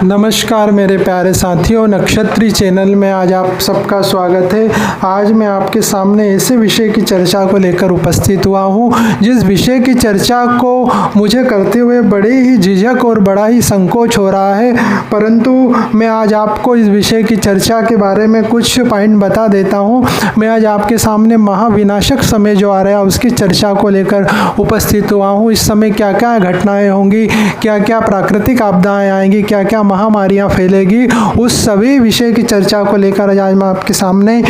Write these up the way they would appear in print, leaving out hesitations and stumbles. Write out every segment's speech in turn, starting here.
नमस्कार मेरे प्यारे साथियों, नक्षत्री चैनल में आज आप सबका स्वागत है। आज मैं आपके सामने ऐसे विषय की चर्चा को लेकर उपस्थित हुआ हूँ जिस विषय की चर्चा को मुझे करते हुए बड़े ही झिझक और बड़ा ही संकोच हो रहा है, परंतु मैं आज आपको इस विषय की चर्चा के बारे में कुछ पॉइंट बता देता हूँ। मैं आज आपके सामने महाविनाशक समय जो आ रहा है उसकी चर्चा को लेकर उपस्थित हुआ हूँ। इस समय क्या क्या घटनाएँ होंगी, क्या क्या प्राकृतिक आपदाएँ आएंगी, क्या क्या महामारियां फैलेगी, उस सभी विषय की चर्चा को लेकर आज मैं आपके सामने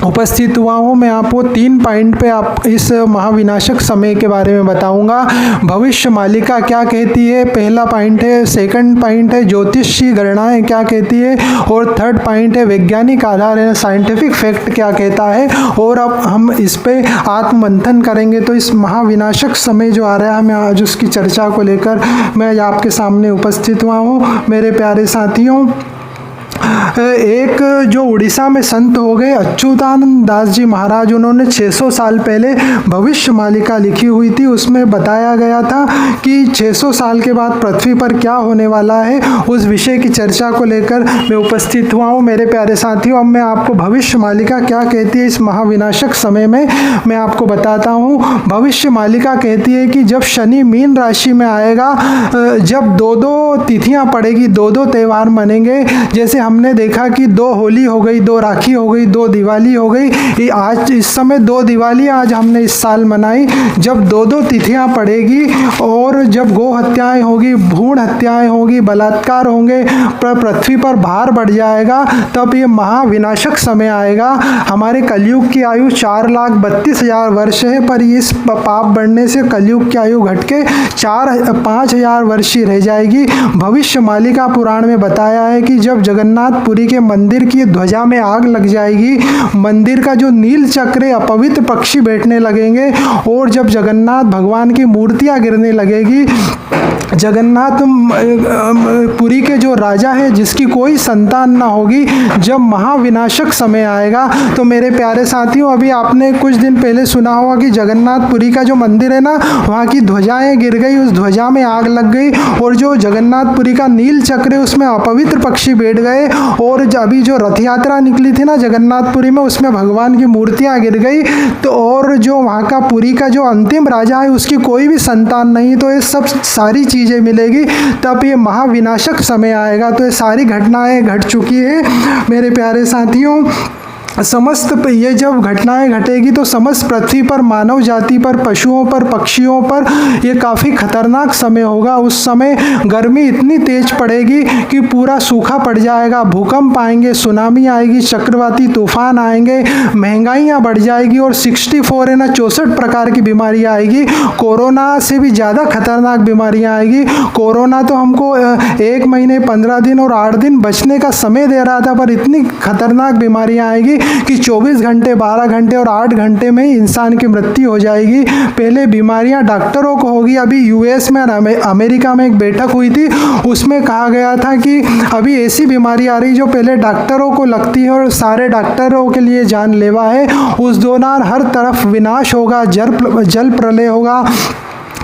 उपस्थित हुआ हूँ। मैं आपको 3 पॉइंट पे आप इस महाविनाशक समय के बारे में बताऊंगा। भविष्य मालिका क्या कहती है, पहला पॉइंट है। सेकंड पॉइंट है ज्योतिषी गणनाएं क्या कहती है, और थर्ड पॉइंट है वैज्ञानिक आधार है, साइंटिफिक फैक्ट क्या कहता है। और अब हम इस पे आत्ममंथन करेंगे। तो इस महाविनाशक समय जो आ रहा है, मैं आज उसकी चर्चा को लेकर मैं आज आपके सामने उपस्थित हुआ हूँ। मेरे प्यारे साथियों, एक जो उड़ीसा में संत हो गए अच्युतानंद दास जी महाराज, उन्होंने 600 साल पहले भविष्य मालिका लिखी हुई थी। उसमें बताया गया था कि 600 साल के बाद पृथ्वी पर क्या होने वाला है। उस विषय की चर्चा को लेकर मैं उपस्थित हुआ हूँ। मेरे प्यारे साथियों, अब मैं आपको भविष्य मालिका क्या कहती है इस महाविनाशक समय में मैं आपको बताता हूँ। भविष्य मालिका कहती है कि जब शनि मीन राशि में आएगा, जब 2-2 तिथियाँ पड़ेगी, 2-2 त्यौहार मनेंगे। जैसे हमने देखा कि 2 होली हो गई, 2 राखी हो गई, 2 दिवाली हो गई। आज इस समय 2 दिवाली आज हमने इस साल मनाई। जब 2-2 तिथियां पड़ेगी और जब गौ हत्याएं होगी, भ्रूण हत्याएं होगी, बलात्कार होंगे, पृथ्वी पर भार बढ़ जाएगा, तब ये महाविनाशक समय आएगा। हमारे कलयुग की आयु 4,32,000 वर्ष है, पर इस पाप बढ़ने से कलयुग की आयु घट के 4-5,000 वर्ष ही रह जाएगी। भविष्य मालिका पुराण में बताया है कि जब जगन्नाथपुरी के मंदिर की ध्वजा में आग लग जाएगी, मंदिर का जो नील चक्र है, अपवित्र पक्षी बैठने लगेंगे, और जब जगन्नाथ भगवान की मूर्तियां गिरने लगेगी, जगन्नाथ पुरी के जो राजा है जिसकी कोई संतान ना होगी, जब महाविनाशक समय आएगा। तो मेरे प्यारे साथियों, अभी आपने कुछ दिन पहले सुना होगा कि जगन्नाथपुरी का जो मंदिर है ना, वहाँ की ध्वजाएं गिर गई, उस ध्वजा में आग लग गई, और जो जगन्नाथपुरी का नील चक्र है उसमें अपवित्र पक्षी बैठ गए। और अभी जो रथ यात्रा निकली थी ना जगन्नाथपुरी में, उसमें भगवान की मूर्तियां गिर गई। तो और जो वहाँ का पुरी का जो अंतिम राजा है उसकी कोई भी संतान नहीं। तो ये सब सारी चीज़ें मिलेगी, तब ये महाविनाशक समय आएगा। तो ये सारी घटनाएं घट चुकी है मेरे प्यारे साथियों। समस्त ये जब घटनाएं घटेगी तो समस्त पृथ्वी पर, मानव जाति पर, पशुओं पर, पक्षियों पर ये काफ़ी खतरनाक समय होगा। उस समय गर्मी इतनी तेज पड़ेगी कि पूरा सूखा पड़ जाएगा, भूकंप आएंगे, सुनामी आएगी, चक्रवाती तूफान आएंगे, महंगाइयाँ बढ़ जाएगी, और 64 प्रकार की बीमारियाँ आएगी। कोरोना से भी ज़्यादा खतरनाक बीमारियाँ आएगी। कोरोना तो हमको 1 महीने 15 दिन और 8 दिन बचने का समय दे रहा था, पर इतनी खतरनाक बीमारियाँ आएगी कि 24 घंटे, 12 घंटे और 8 घंटे में ही इंसान की मृत्यु हो जाएगी। पहले बीमारियां डॉक्टरों को होगी। अभी यूएस में और अमेरिका में एक बैठक हुई थी, उसमें कहा गया था कि अभी ऐसी बीमारी आ रही जो पहले डॉक्टरों को लगती है और सारे डॉक्टरों के लिए जानलेवा है। उस दौरान हर तरफ विनाश होगा, जल प्रलय होगा,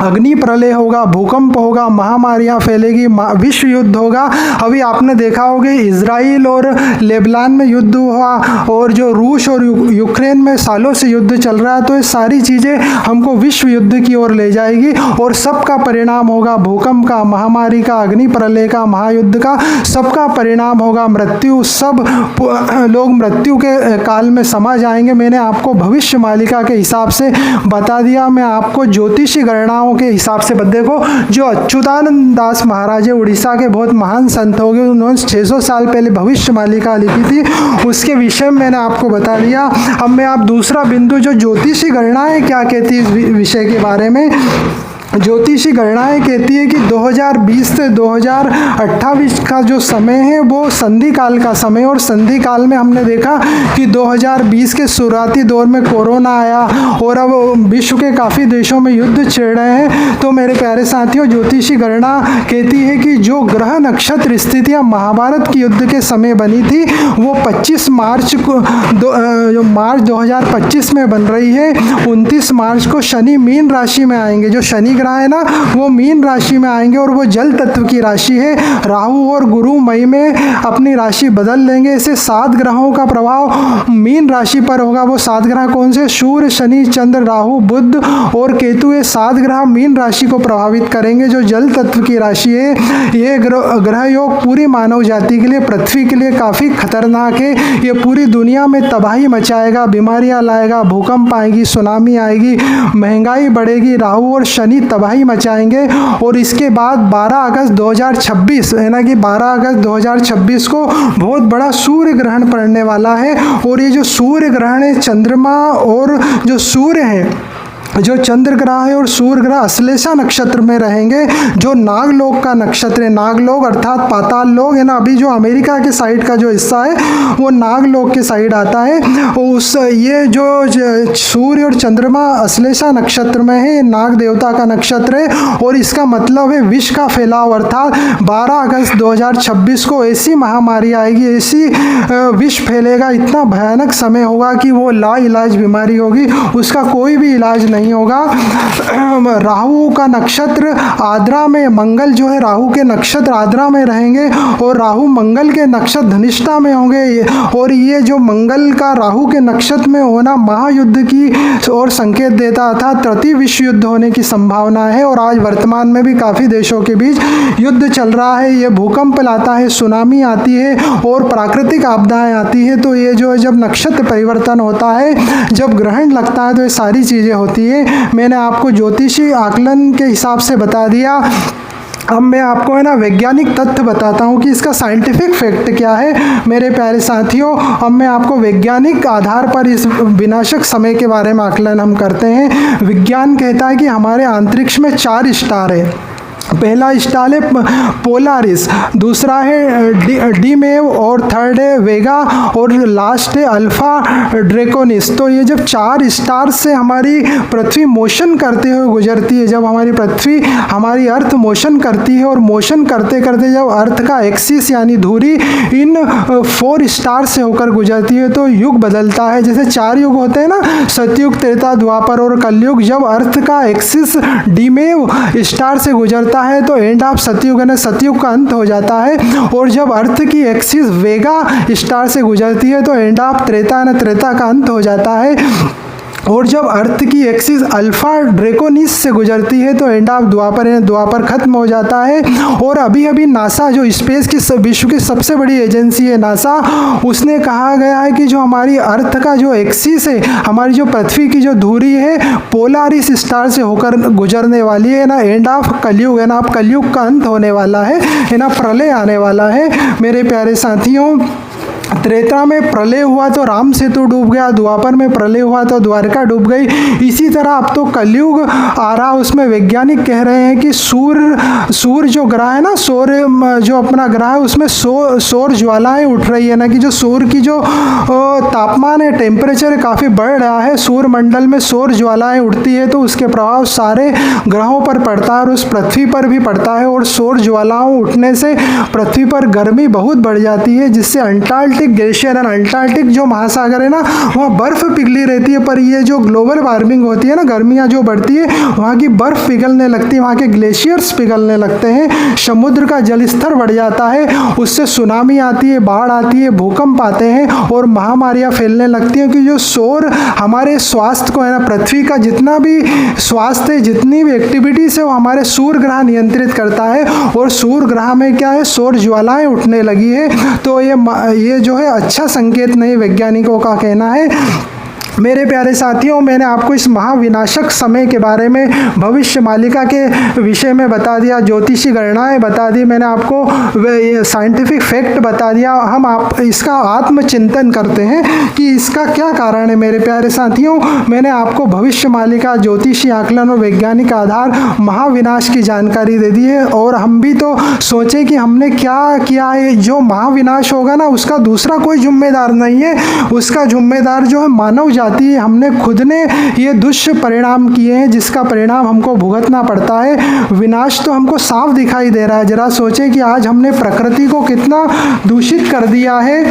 अग्नि प्रलय होगा, भूकंप होगा, महामारियां फैलेगी, विश्व युद्ध होगा। अभी आपने देखा होगा इजराइल और लेबनान में युद्ध हुआ, और जो रूस और यूक्रेन में सालों से युद्ध चल रहा है। तो ये सारी चीज़ें हमको विश्व युद्ध की ओर ले जाएगी, और सबका परिणाम होगा भूकंप का, महामारी का, अग्नि प्रलय का, महायुद्ध का, सबका परिणाम होगा मृत्यु। सब लोग मृत्यु के काल में समा जाएंगे। मैंने आपको भविष्य मालिका के हिसाब से बता दिया। मैं आपको ज्योतिषी गणना के हिसाब से देखो, जो अच्युतानंद दास महाराज है, उड़ीसा के बहुत महान संत हो गए, उन्होंने 600 साल पहले भविष्य मालिका लिखी थी, उसके विषय में मैंने आपको बता दिया। अब मैं आप दूसरा बिंदु, जो ज्योतिषी गणनाएं क्या कहती है इस विषय के बारे में। ज्योतिषी गणनाएं कहती है कि 2020 से 2028 का जो समय है वो संधि काल का समय, और संधि काल में हमने देखा कि 2020 के शुरुआती दौर में कोरोना आया, और अब विश्व के काफ़ी देशों में युद्ध छिड़ रहे हैं। तो मेरे प्यारे साथियों, ज्योतिषी गणना कहती है कि जो ग्रह नक्षत्र स्थितियाँ महाभारत की युद्ध के समय बनी थी वो 25 मार्च को मार्च 2025 में बन रही है। 29 मार्च को शनि मीन राशि में आएंगे। जो शनि ग्रह ग्रह है ना वो मीन राशि में आएंगे और वो जल तत्व की राशि है। राहु और गुरु मई में अपनी राशि बदल लेंगे। इसे 7 ग्रहों का प्रभाव मीन राशि पर होगा। वो 7 ग्रह कौन से? सूर्य, शनि, चंद्र, राहु, बुध और केतु। ये 7 ग्रह मीन राशि को प्रभावित करेंगे जो जल तत्व की राशि है। ये ग्रह योग पूरी मानव जाति के लिए, पृथ्वी के लिए काफ़ी खतरनाक है। ये पूरी दुनिया में तबाही मचाएगा, बीमारियां लाएगा, भूकंप आएगी, सुनामी आएगी, महंगाई बढ़ेगी। राहु और शनि तबाही मचाएंगे। और इसके बाद 12 अगस्त 2026 है ना कि 12 अगस्त 2026 को बहुत बड़ा सूर्य ग्रहण पड़ने वाला है। और ये जो सूर्य ग्रहण है, चंद्रमा और जो सूर्य है, जो चंद्र ग्रह है और सूर्य ग्रह अश्लेषा नक्षत्र में रहेंगे, जो नागलोक का नक्षत्र है। नागलोक अर्थात पाताल लोक है ना, अभी जो अमेरिका के साइड का जो हिस्सा है वो नागलोक के साइड आता है। ये जो सूर्य और चंद्रमा अश्लेषा नक्षत्र में है, नाग देवता का नक्षत्र है। और इसका मतलब है विष का फैलाव, अर्थात 12 अगस्त 2026 को ऐसी महामारी आएगी, ऐसी विष फैलेगा, इतना भयानक समय होगा कि वो लाइलाज बीमारी होगी, उसका कोई भी इलाज नहीं होगा। राहु का नक्षत्र आद्रा में, मंगल जो है राहु के नक्षत्र आद्रा में रहेंगे और राहु मंगल के नक्षत्र धनिष्ठा में होंगे। और ये जो मंगल का राहु के नक्षत्र में होना महायुद्ध की ओर संकेत देता था। तृतीय विश्व युद्ध होने की संभावना है। और आज वर्तमान में भी काफ़ी देशों के बीच युद्ध चल रहा है। ये भूकंप लाता है, सुनामी आती है और प्राकृतिक आपदाएं आती है। तो ये जो है जब नक्षत्र परिवर्तन होता है, जब ग्रहण लगता है, तो ये सारी चीज़ें होती है। मैंने आपको ज्योतिषी आकलन के हिसाब से बता दिया। अब मैं आपको है ना वैज्ञानिक तथ्य बताता हूँ कि इसका साइंटिफिक फैक्ट क्या है मेरे प्यारे साथियों। अब मैं आपको वैज्ञानिक आधार पर इस विनाशक समय के बारे में आकलन हम करते हैं। विज्ञान कहता है कि हमारे अंतरिक्ष में 4 स्टार है। पहला स्टार है पोलारिस, दूसरा है डीमेव और थर्ड है वेगा और लास्ट है अल्फा ड्रैकोनिस। तो ये जब 4 स्टार से हमारी पृथ्वी मोशन करते हुए गुजरती है, जब हमारी पृथ्वी हमारी अर्थ मोशन करती है और मोशन करते करते जब अर्थ का एक्सिस यानी धुरी इन 4 स्टार से होकर गुजरती है तो युग बदलता है। जैसे 4 युग होते हैं ना, सतयुग, त्रेता, द्वापर और कलयुग। जब अर्थ का एक्सिस डीमेव स्टार से गुजरता है तो एंड ऑफ सतयुग है ना, सतयुग का अंत हो जाता है। और जब अर्थ की एक्सिस वेगा स्टार से गुजरती है तो एंड ऑफ त्रेता है ना, त्रेता का अंत हो जाता है। और जब अर्थ की एक्सिस अल्फा ड्रैकोनिस से गुजरती है तो एंड ऑफ द्वापर है, द्वापर खत्म हो जाता है। और अभी अभी नासा जो स्पेस की विश्व की सबसे बड़ी एजेंसी है नासा, उसने कहा गया है कि जो हमारी अर्थ का जो एक्सिस है, हमारी जो पृथ्वी की जो धुरी है पोलारिस स्टार से होकर गुजरने वाली है ना, एंड ऑफ कलयुग है ना, अब कलयुग का अंत होने वाला है ना, प्रलय आने वाला है मेरे प्यारे साथियों। त्रेता में प्रलय हुआ तो राम सेतु डूब गया, द्वापर में प्रलय हुआ तो द्वारका डूब गई। इसी तरह अब तो कलयुग आ रहा, उसमें वैज्ञानिक कह रहे हैं कि सूर्य जो ग्रह है ना, सूर्य जो अपना ग्रह है उसमें सौर ज्वालाएं उठ रही है ना, कि जो सूर्य की जो तापमान है, टेम्परेचर काफ़ी बढ़ रहा है, सूर्य मंडल में सौर ज्वालाएं उठती है तो उसके प्रभाव सारे ग्रहों पर पड़ता है और उस पृथ्वी पर भी पड़ता है। और सौर ज्वालाओं उठने से पृथ्वी पर गर्मी बहुत बढ़ जाती है, जिससे अंटार्कटिक ग्लेशियर एंड अंटार्कटिक जो महासागर है ना, वहाँ बर्फ पिघली रहती है। पर ये जो ग्लोबल वार्मिंग होती है ना, गर्मियाँ जो बढ़ती है, वहाँ की बर्फ पिघलने लगती है, वहाँ के ग्लेशियर्स पिघलने लगते हैं, समुद्र का जल स्तर बढ़ जाता है, उससे सुनामी आती है, बाढ़ आती है, भूकंप आते हैं और महामारियाँ फैलने लगती हैं। क्योंकि जो सौर हमारे स्वास्थ्य को है ना, पृथ्वी का जितना भी स्वास्थ्य है, जितनी भी एक्टिविटीज़ है, वो हमारे सूर्य ग्रह नियंत्रित करता है। और सूर्य ग्रह में क्या है, सौर ज्वालाएं उठने लगी है। तो ये जो है अच्छा संकेत नहीं, वैज्ञानिकों का कहना है। मेरे प्यारे साथियों, मैंने आपको इस महाविनाशक समय के बारे में भविष्य मालिका के विषय में बता दिया, ज्योतिषी गणनाएं बता दी, मैंने आपको साइंटिफिक फैक्ट बता दिया। हम आप इसका आत्मचिंतन करते हैं कि इसका क्या कारण है। मेरे प्यारे साथियों, मैंने आपको भविष्य मालिका, ज्योतिषी आकलन और वैज्ञानिक आधार महाविनाश की जानकारी दे दी है। और हम भी तो सोचें कि हमने क्या किया है। जो महाविनाश होगा ना, उसका दूसरा कोई जिम्मेदार नहीं है, उसका जिम्मेदार जो है मानव जाति। हमने खुद ने ये दुष्परिणाम किए हैं, जिसका परिणाम हमको भुगतना पड़ता है। विनाश तो हमको साफ दिखाई दे रहा है। जरा सोचें कि आज हमने प्रकृति को कितना दूषित कर दिया है।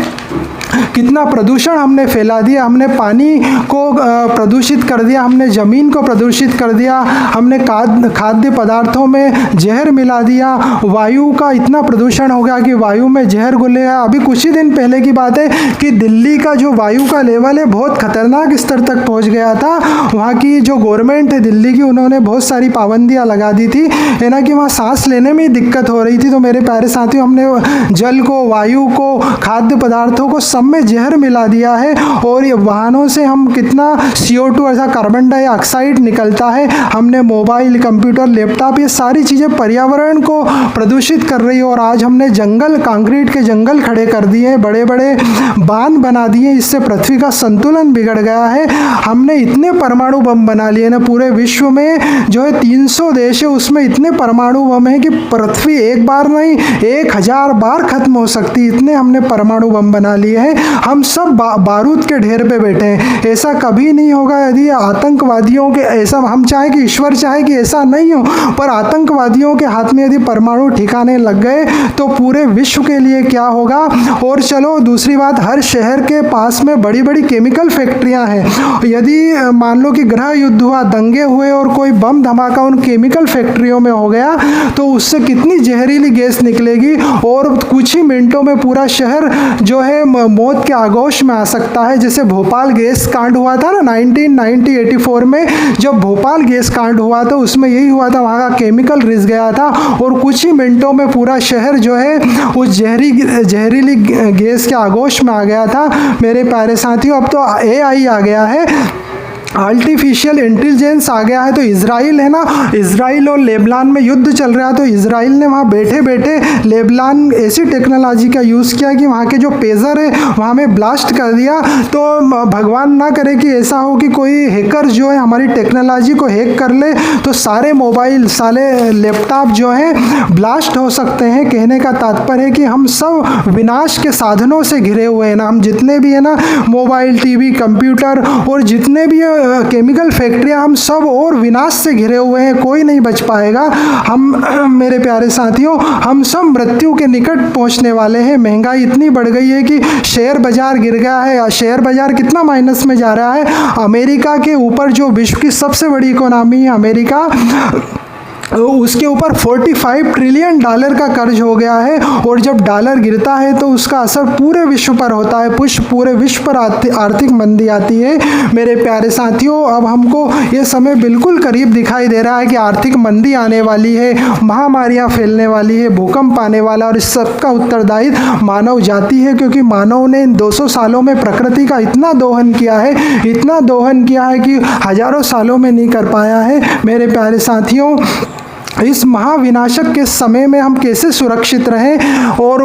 कितना प्रदूषण हमने फैला दिया, हमने पानी को प्रदूषित कर दिया, हमने ज़मीन को प्रदूषित कर दिया, हमने खाद्य पदार्थों में जहर मिला दिया, वायु का इतना प्रदूषण हो गया कि वायु में जहर घुल गया। अभी कुछ ही दिन पहले की बात है कि दिल्ली का जो वायु का लेवल है बहुत खतरनाक स्तर तक पहुंच गया था। वहाँ की जो गवर्नमेंट है दिल्ली की, उन्होंने बहुत सारी पाबंदियाँ लगा दी थी, है ना, कि वहाँ सांस लेने में दिक्कत हो रही थी। तो मेरे प्यारे साथियों, हमने जल को, वायु को, खाद्य पदार्थों को सब में जहर मिला दिया है। और ये वाहनों से हम कितना CO2 ऐसा कार्बन डाइऑक्साइड निकलता है, हमने मोबाइल, कंप्यूटर, लैपटॉप, ये सारी चीज़ें पर्यावरण को प्रदूषित कर रही है। और आज हमने जंगल, कंक्रीट के जंगल खड़े कर दिए हैं, बड़े बड़े बांध बना दिए, इससे पृथ्वी का संतुलन बिगड़ गया है। हमने इतने परमाणु बम बना लिए ना, पूरे विश्व में जो है 300 देश है, उसमें इतने परमाणु बम है कि पृथ्वी एक बार नहीं 1000 बार खत्म हो सकती, इतने हमने परमाणु बम बना लिए हैं। हम सब बारूद के ढेर पे बैठे हैं। ऐसा कभी नहीं होगा यदि आतंकवादियों के, ऐसा हम चाहे कि ईश्वर चाहे कि ऐसा नहीं हो, पर आतंकवादियों के हाथ में यदि परमाणु ठिकाने लग गए तो पूरे विश्व के लिए क्या होगा। और चलो दूसरी बात, हर शहर के पास में बड़ी बड़ी केमिकल फैक्ट्रियां हैं। यदि मान लो कि गृह युद्ध हुआ, दंगे हुए और कोई बम धमाका उन केमिकल फैक्ट्रियों में हो गया, तो उससे कितनी जहरीली गैस निकलेगी और कुछ ही मिनटों में पूरा शहर जो है मौत के आगोश में आ सकता है। जैसे भोपाल गैस कांड हुआ था ना 1984 में, जब भोपाल गैस कांड हुआ तो उसमें यही हुआ था, वहाँ का केमिकल रिस गया था और कुछ ही मिनटों में पूरा शहर जो है उस जहरीली गैस के आगोश में आ गया था। मेरे प्यारे साथियों, अब तो AI आ गया है, आर्टिफिशियल इंटेलिजेंस आ गया है। तो इजराइल है ना, इजराइल और लेबनान में युद्ध चल रहा है, तो इजराइल ने वहाँ बैठे बैठे लेबनान ऐसी टेक्नोलॉजी का यूज़ किया कि वहाँ के जो पेजर है वहाँ में ब्लास्ट कर दिया। तो भगवान ना करे कि ऐसा हो कि कोई हैकर जो है हमारी टेक्नोलॉजी को हैक कर ले, तो सारे मोबाइल, सारे लैपटॉप जो हैं ब्लास्ट हो सकते हैं। कहने का तात्पर्य है कि हम सब विनाश के साधनों से घिरे हुए हैं ना, हम जितने भी है ना, मोबाइल, TV, कंप्यूटर और जितने भी केमिकल फैक्ट्रियां, हम सब और विनाश से घिरे हुए हैं, कोई नहीं बच पाएगा। हम मेरे प्यारे साथियों, हम सब मृत्यु के निकट पहुंचने वाले हैं। महंगाई इतनी बढ़ गई है कि शेयर बाजार गिर गया है। शेयर बाजार कितना माइनस में जा रहा है। अमेरिका के ऊपर, जो विश्व की सबसे बड़ी इकोनॉमी है अमेरिका, उसके ऊपर $45 ट्रिलियन का कर्ज हो गया है। और जब डॉलर गिरता है तो उसका असर पूरे विश्व पर होता है, पूरे विश्व पर आर्थिक मंदी आती है। मेरे प्यारे साथियों, अब हमको ये समय बिल्कुल करीब दिखाई दे रहा है कि आर्थिक मंदी आने वाली है, महामारियां फैलने वाली है, भूकंप आने वाला, और इस सबका उत्तरदायित्व मानव जाति है, क्योंकि मानव ने इन 200 सालों में प्रकृति का इतना दोहन किया है, इतना दोहन किया है कि हजारों सालों में नहीं कर पाया है। मेरे प्यारे साथियों, इस महाविनाशक के समय में हम कैसे सुरक्षित रहें और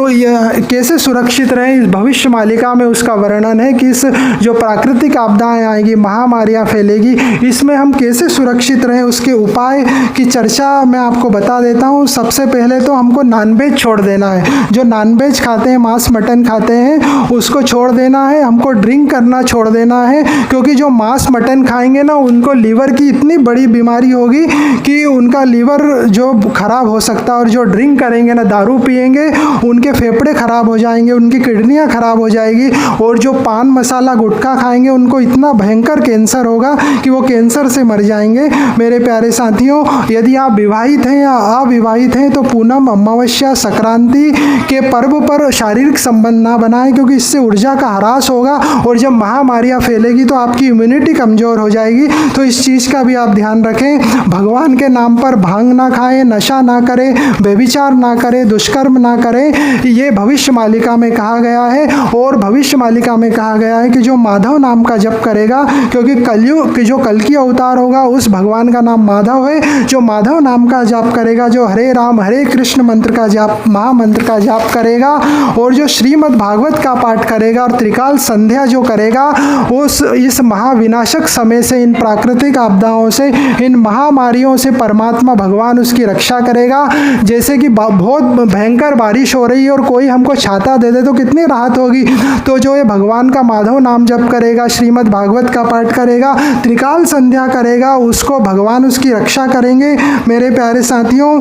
कैसे सुरक्षित रहें, इस भविष्य मालिका में उसका वर्णन है कि इस जो प्राकृतिक आपदाएं आएंगी, महामारियां फैलेगी, इसमें हम कैसे सुरक्षित रहें, उसके उपाय की चर्चा मैं आपको बता देता हूं। सबसे पहले तो हमको नॉनवेज छोड़ देना है। जो नॉनवेज खाते हैं, मांस मटन खाते हैं, उसको छोड़ देना है। हमको ड्रिंक करना छोड़ देना है, क्योंकि जो मांस मटन खाएंगे ना, उनको लीवर की इतनी बड़ी बीमारी होगी कि उनका लीवर जो खराब हो सकता है। और जो ड्रिंक करेंगे ना, दारू पिएंगे, उनके फेफड़े खराब हो जाएंगे, उनकी किडनियां खराब हो जाएगी। और जो पान मसाला गुटखा खाएंगे, उनको इतना भयंकर कैंसर होगा कि वो कैंसर से मर जाएंगे। मेरे प्यारे साथियों, यदि आप विवाहित हैं या अविवाहित हैं तो पूनम, अमावस्या, संक्रांति के पर्व पर शारीरिक संबंध ना बनाएं, क्योंकि इससे ऊर्जा का ह्रास होगा और जब महामारियां फैलेगी तो आपकी इम्यूनिटी कमजोर हो जाएगी। तो इस चीज़ का भी आप ध्यान रखें। भगवान के नाम पर भांग ना खाएं, नशा ना करें, व्यभिचार ना करें, दुष्कर्म ना करें, ये भविष्य मालिका में कहा गया है। और भविष्य मालिका में कहा गया है कि जो माधव नाम का जप करेगा, क्योंकि कलयुग की जो कल्कि अवतार होगा उस भगवान का नाम माधव है, जो माधव नाम का जाप करेगा, जो हरे राम हरे कृष्ण मंत्र का जाप, महामंत्र का जाप करेगा, और जो श्रीमद् भागवत का पाठ करेगा और त्रिकाल संध्या जो करेगा, उस इस महाविनाशक समय से, इन प्राकृतिक आपदाओं से, इन महामारियों से परमात्मा भगवान उसकी रक्षा करेगा। जैसे कि बहुत भयंकर बारिश हो रही है और कोई हमको छाता दे दे तो कितनी राहत होगी। तो जो ये भगवान का माधव नाम जप करेगा, श्रीमद् भागवत का पाठ करेगा, त्रिकाल संध्या करेगा, उसको भगवान उसकी रक्षा करेंगे। मेरे प्यारे साथियों,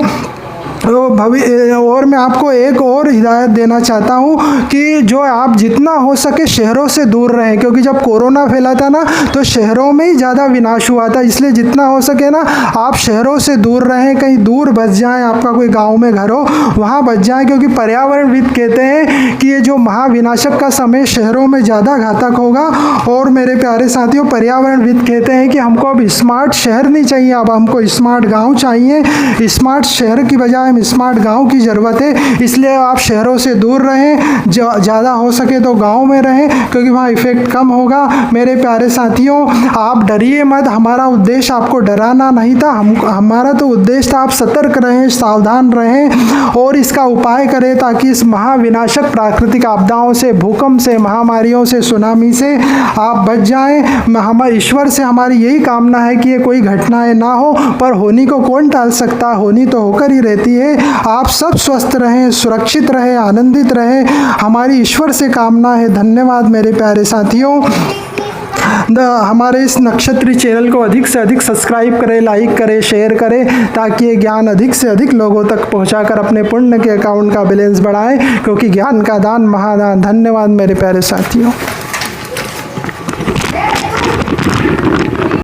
और मैं आपको एक और हिदायत देना चाहता हूँ कि जो आप जितना हो सके शहरों से दूर रहें, क्योंकि जब कोरोना फैला था ना तो शहरों में ही ज़्यादा विनाश हुआ था। इसलिए जितना हो सके ना आप शहरों से दूर रहें, कहीं दूर बस जाएं, आपका कोई गांव में घर हो वहाँ बच जाएं, क्योंकि पर्यावरणविद कहते हैं कि ये जो महाविनाशक का समय शहरों में ज़्यादा घातक होगा। और मेरे प्यारे साथियों, पर्यावरणविद कहते हैं कि हमको अब स्मार्ट शहर नहीं चाहिए, अब हमको स्मार्ट गाँव चाहिए। स्मार्ट शहर की बजाय स्मार्ट गांव की ज़रूरत है। इसलिए आप शहरों से दूर रहें, ज़्यादा हो सके तो गांव में रहें, क्योंकि वहाँ इफ़ेक्ट कम होगा। मेरे प्यारे साथियों, आप डरिए मत, हमारा उद्देश्य आपको डराना नहीं था, हमारा तो उद्देश्य था आप सतर्क रहें, सावधान रहें और इसका उपाय करें, ताकि इस महाविनाशक प्राकृतिक आपदाओं से, भूकंप से, महामारियों से, सुनामी से आप बच जाएं। हमारे ईश्वर से हमारी यही कामना है कि ये कोई घटनाएं ना हो, पर होनी को कौन टाल सकता, होनी तो होकर ही रहती है। आप सब स्वस्थ रहें, सुरक्षित रहें, आनंदित रहें, हमारी ईश्वर से कामना है। धन्यवाद मेरे प्यारे साथियों। हमारे इस नक्षत्री चैनल को अधिक से अधिक सब्सक्राइब करें, लाइक करें, शेयर करें, ताकि ये ज्ञान अधिक से अधिक लोगों तक पहुंचाकर अपने पुण्य के अकाउंट का बैलेंस बढ़ाएं, क्योंकि ज्ञान का दान महादान। धन्यवाद मेरे प्यारे साथियों।